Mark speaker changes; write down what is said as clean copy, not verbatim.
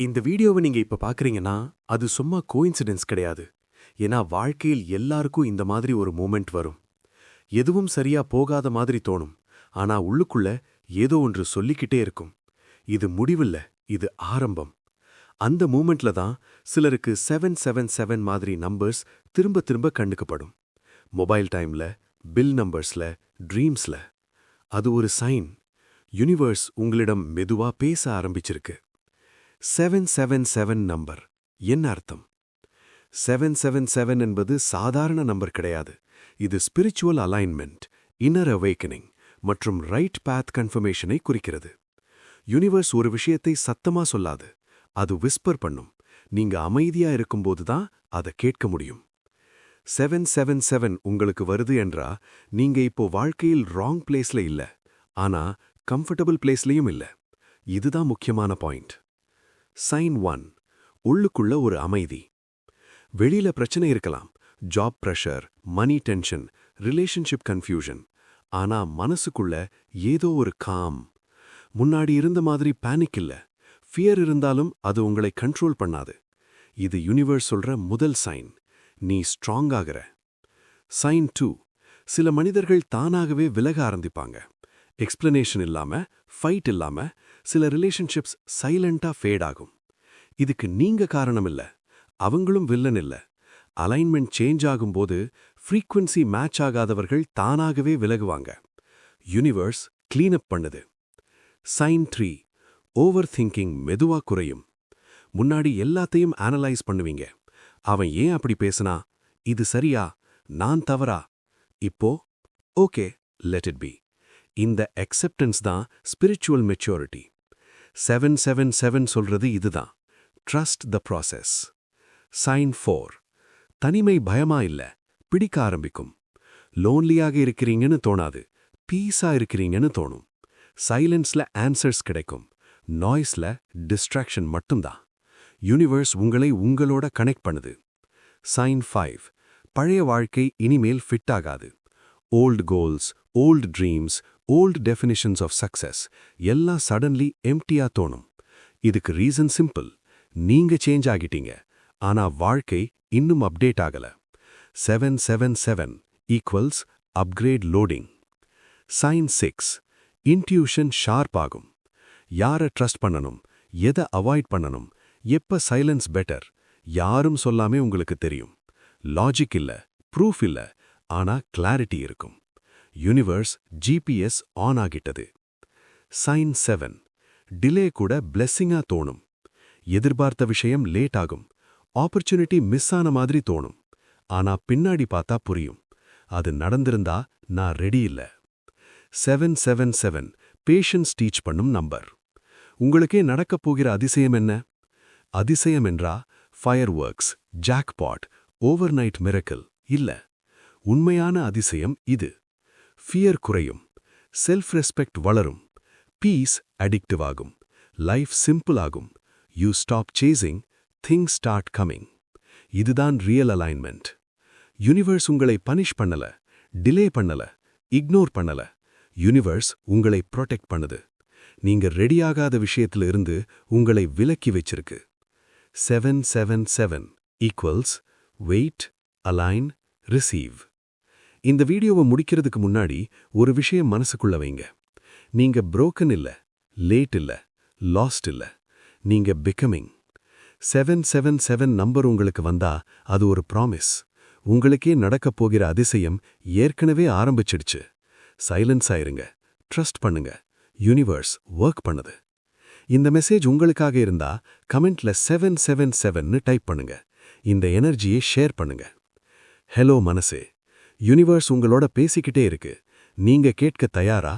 Speaker 1: இந்த வீடியோவை நீங்க இப்ப பாக்குறீங்கன்னா அது சும்மா கோயின்சிடென்ஸ் கிடையாது. ஏன்னா வாழ்க்கையில் எல்லாருக்கும் இந்த மாதிரி ஒரு மூமெண்ட் வரும். எதுவும் சரியா போகாத மாதிரி தோணும். ஆனா உள்ளுக்குள்ள ஏதோ ஒன்று சொல்லிக்கிட்டே இருக்கும். இது முடிவில்ல, இது ஆரம்பம். அந்த மூமெண்ட்ல தான் சிலருக்கு 777 மாதிரி நம்பர்ஸ் திரும்ப திரும்ப கண்ணுக்குப்படும். மொபைல் டைம்ல, பில் நம்பர்ஸ்ல, ட்ரீம்ஸ்ல. அது ஒரு சைன். யுனிவர்ஸ் உங்களிடம் மெதுவா பேச ஆரம்பிச்சிருக்கு. 777 நம்பர் என்ன அர்த்தம்? 777 என்பது சாதாரண நம்பர் கிடையாது. இது ஸ்பிரிச்சுவல் அலைன்மெண்ட், இன்னர் அவேக்கனிங் மற்றும் ரைட் பாத் கன்ஃபர்மேஷனை குறிக்கிறது. யுனிவர்ஸ் ஒரு விஷயத்தை சத்தமா சொல்லாது, அது விஸ்பர் பண்ணும். நீங்க அமைதியா இருக்கும்போது தான் அதை கேட்க முடியும். 777 உங்களுக்கு வருது என்றா நீங்க இப்போ வாழ்க்கையில் ராங் பிளேஸ்ல இல்ல, ஆனா கம்ஃபர்டபிள் பிளேஸ்லயும் இல்ல. இதுதான் முக்கியமான பாயிண்ட். சைன் 1. உள்ளுக்குள்ள ஒரு அமைதி. வெளியில பிரச்சனை இருக்கலாம், ஜாப் பிரஷர், மணி டென்ஷன், ரிலேஷன்ஷிப் கன்ஃபியூஷன். ஆனா மனசுக்குள்ள ஏதோ ஒரு காம். முன்னாடி இருந்த மாதிரி பேனிக் இல்ல, ஃபியர் இருந்தாலும் அது உங்களை கண்ட்ரோல் பண்ணாது. இது யுனிவர்ஸ் சொல்ற முதல் சைன். நீ ஸ்ட்ராங் ஆகிற. சைன் 2. சில மனிதர்கள் தானாகவே விலக ஆரம்பிப்பாங்க. எக்ஸ்பிளனேஷன் இல்லாம, ஃபைட் இல்லாம சில ரிலேஷன்ஷிப்ஸ் சைலண்டா ஃபேட் ஆகும். இதுக்கு நீங்க காரணம் இல்ல, அவங்களும் வில்லன் இல்ல. அலைன்மெண்ட் சேஞ்ச் ஆகும்போது ஃப்ரீக்வன்சி மேட்ச் ஆகாதவர்கள் தானாகவே விலகுவாங்க. யுனிவர்ஸ் கிளீன் அப் பண்ணுது. சைன் 3. ஓவர் திங்கிங் மெதுவா குறையும். முன்னாடி எல்லாத்தையும் அனலைஸ் பண்ணுவீங்க. அவன் ஏன் அப்படி பேசினா, இது சரியா, நான் தவறா? இப்போ ஓகே, லெட் இட் பி. இந்த அக்செப்டன்ஸ் தான் ஸ்பிரிச்சுவல் மெச்சூரிட்டி. 777 சொல்றது இதுதான். Trust the process. சைன் 4. தனிமை பயமா இல்ல, பிடிக்க ஆரம்பிக்கும். லோன்லியாக இருக்கிறீங்கன்னு தோணாது, பீஸா இருக்கிறீங்கன்னு தோணும். சைலன்ஸ்ல ஆன்சர்ஸ் கிடைக்கும், நாய்ஸ்ல டிஸ்ட்ராக்ஷன் மட்டும்தான். யூனிவர்ஸ் உங்களை உங்களோட கனெக்ட் பண்ணுது. சைன் 5. பழைய வாழ்க்கை இனிமேல் ஃபிட் ஆகாது. Old goals, old dreams, old definitions of success எல்லாம் சடன்லி எம்டியா தோணும். இதுக்கு ரீசன் சிம்பிள். நீங்க சேஞ்ச் ஆகிட்டீங்க, ஆனா வாழ்க்கை இன்னும் அப்டேட் ஆகல. 777 equals upgrade loading. Sign 6. Intuition sharp ஆகும். யாரை ட்ரஸ்ட் பண்ணணும், எதை அவாய்ட் பண்ணணும், எப்ப சைலன்ஸ் பெட்டர், யாரும் சொல்லாமே உங்களுக்கு தெரியும். லாஜிக் இல்ல, ப்ரூஃப் இல்ல, ஆனா கிளாரிட்டி இருக்கும். யூனிவர்ஸ் ஜிபிஎஸ் ஆன் ஆகிட்டது. சைன் 7. டிலே கூட பிளெஸ்ஸிங்கா தோணும். எதிர்பார்த்த விஷயம் லேட் ஆகும். ஆப்பர்ச்சுனிட்டி மிஸ் ஆன மாதிரி தோணும். ஆனா பின்னாடி பார்த்தா புரியும், அது நடந்திருந்தா நான் ரெடி இல்ல. 777 பேஷன்ஸ் டீச் பண்ணும் நம்பர். உங்களுக்கே நடக்கப் போகிற அதிசயம் என்ன? அதிசயம் என்றா fire works, jackpot, over night miracle இல்ல. உண்மையான அதிசயம் இது. ஃபியர் குறையும், செல்ஃப் ரெஸ்பெக்ட் வளரும், பீஸ் அடிக்டிவ் ஆகும், லைஃப் சிம்பிள் ஆகும். You stop chasing, things start coming. இதுதான் ரியல் அலைன்மெண்ட். யூனிவர்ஸ் உங்களை பனிஷ் பண்ணல, டிலே பண்ணல, இக்னோர் பண்ணல. யூனிவர்ஸ் உங்களை ப்ரொடெக்ட் பண்ணுது. நீங்க ரெடியாகாத விஷயத்துல இருந்து உங்களை விலக்கி வச்சிருக்கு. 777 ஈக்குவல்ஸ் வெயிட், அலைன், ரிசீவ். இந்த வீடியோவை முடிக்கிறதுக்கு முன்னாடி ஒரு விஷயம் மனசுக்குள்ள வைங்க. நீங்க புரோக்கன் இல்ல, லேட் இல்ல, லாஸ்ட் இல்ல. நீங்க பிகமிங். 777 நம்பர் உங்களுக்கு வந்தா அது ஒரு ப்ராமிஸ். உங்களுக்கே நடக்கப் போகிற அதிசயம் ஏற்கனவே ஆரம்பிச்சிடுச்சு. சைலன்ஸ் ஆயிருங்க, ட்ரஸ்ட் பண்ணுங்க. யூனிவர்ஸ் ஒர்க் பண்ணுது. இந்த மெசேஜ் உங்களுக்காக இருந்தா கமெண்ட்ல 777ன்னு டைப் பண்ணுங்க. இந்த எனர்ஜியை ஷேர் பண்ணுங்க. ஹலோ மனசே, யூனிவர்ஸ் உங்களோட பேசிக்கிட்டே இருக்கு. நீங்க கேட்க தயாரா?